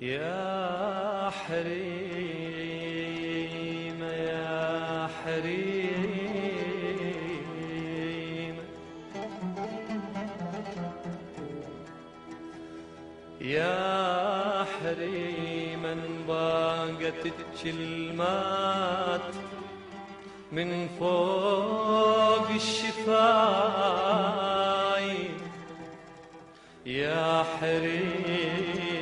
يا حريم يا حريم يا حريما باقت الكلمات من فوق الشفاي يا حريم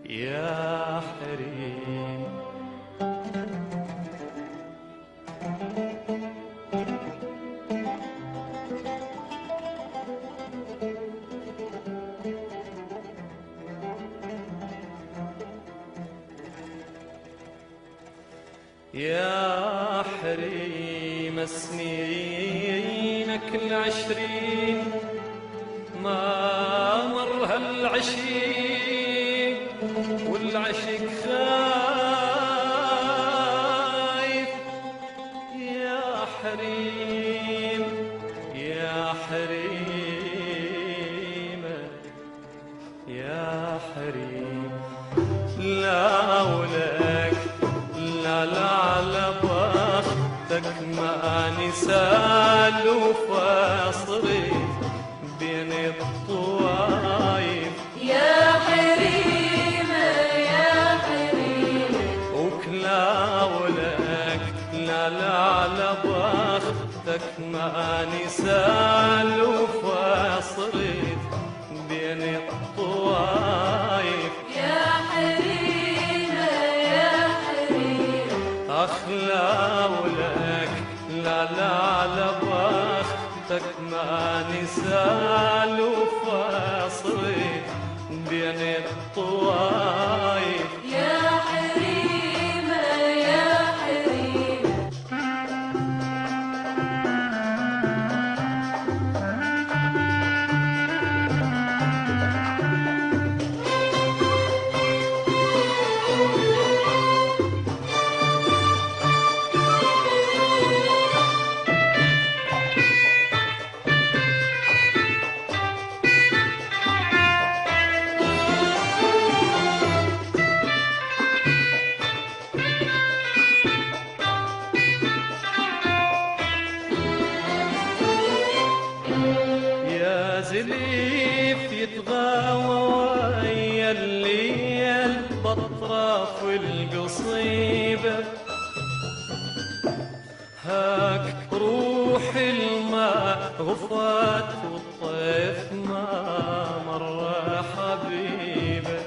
يا حريم يا حريم سنينك العشرين ما مر هالعشيق والعشق خايف يا حريم يا حريم يا حريم لا ولك لا لا على بختك ما نسال وفاصري بين الطوايف يا حريم يا حريم وكلا ولك لا لا على بختك ما نسال وفاصري بين الطوايف يا حريم يا حريم أخلا ولك لا لا على بختك ما نسال وفاصل بين الطوايف يا حريم يا حريم يا زليف يتغاوى ويا الليل بأطراف القصيبة هاك روح الماء غفات والطيف ما مر حبيبه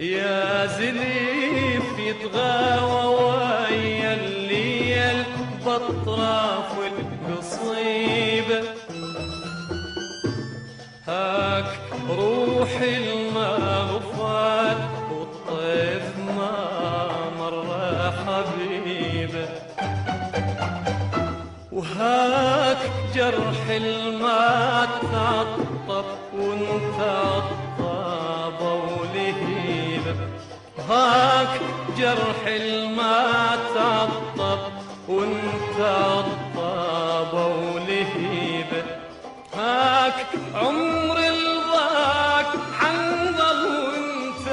يا زليف يتغاوى ويا الليل بأطراف القصيبة هاك روح الماء غفات والطيف ما مر حبيبه وهاك جرح الماء تعطب وانت عطاب ولهيبه هاك جرح الماء تعطب وانت عطاب ولهيبه هاك عمر الضاك حنظل وانت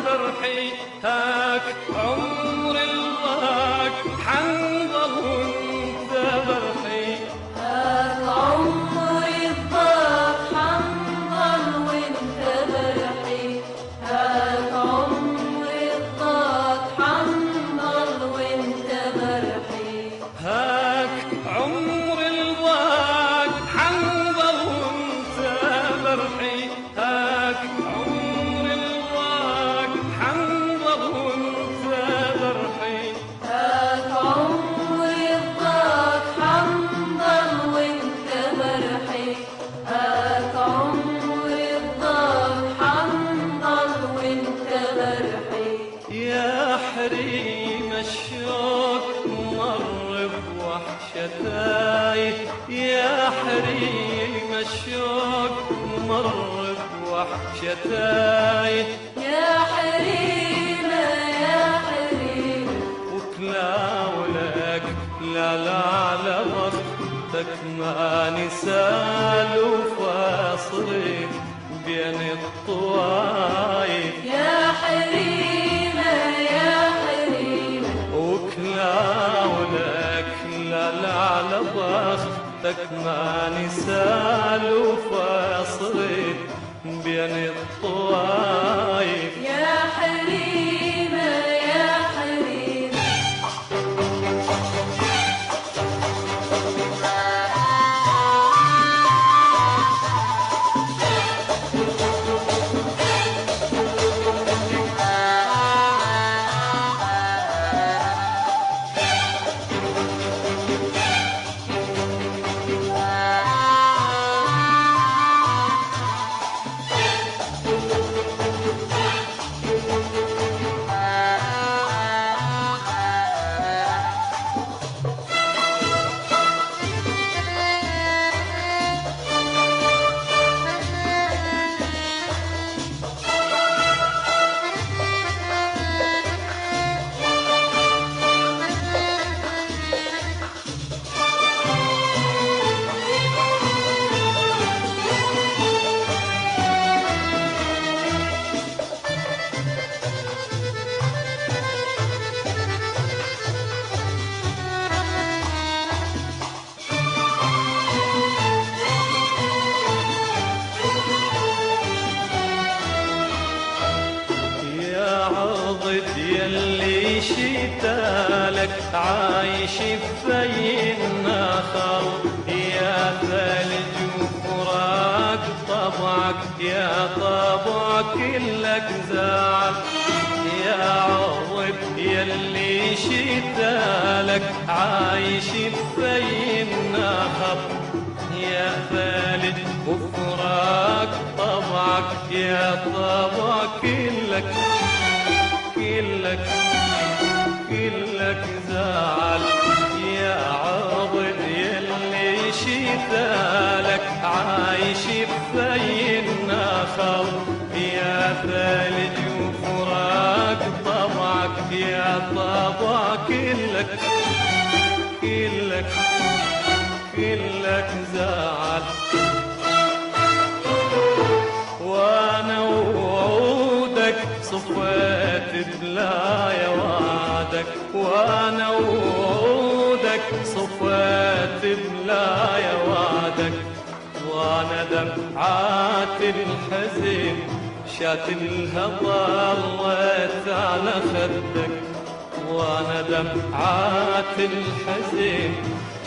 برحي هاك عمر الضاك حنظل وانت برحي هاك عمري الضاق حنظل وانت برحي هاك عمري الضاق حنظل وانت برحي هاك عمر الضاك حنظل وانت برحي هاك عمر الضاك حنظل وانت برحي هاك عمري الضاق حنظل وانت برحي هاك عمري الضاق حنظل وانت برحي يا حريم الشوق مر بوحشتاي يا حريم الشوق مر بوحشتاي يا حريم يا حريم وكلا ولك لا لا على وقتك ما نسال وفاصل بين بين الطوايف يا حريمة يا حريمة وكلاولك لا على بختك ما نسال وفاصرت بين الطوايف يا حريمة يا حريمة يلي شتالك عايش في النخر يا ثلج وفراق طبعك يا طبع كلك زعل يا عرب يلي شتالك عايش في النخر يا ثلج وفراق طبعك يا طبع كلك زعل يا عرض يلي شتالك عايش في النخل يا ثلج وفراق طبعك يا طبع كلك زعل وانا وعودك صفيت بلا يا وعدك وانا وعودك صفيت بلا يا وعدك وانا دمعات الحزن شات الهضا الله على خدك وانا دمعات الحزن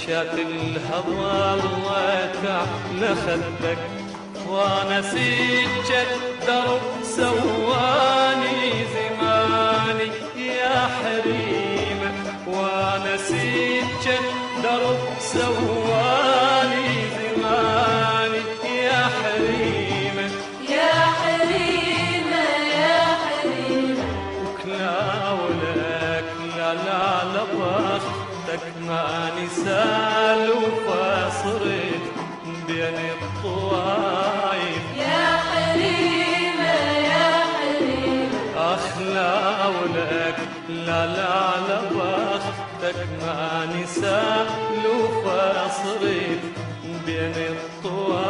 شات الهضا الله على خدك وانا سجت درب سواني زماني يا حريمة وانا سجت درب سواني زماني يا حريمة يا حريمة يا حريمة وكلاولك لا بختك ما نسال وفاصرت بين الطوايف يا حريمة يا حريمة أخلاولك لا بختك ما نسال وفاصرت بين الطوايف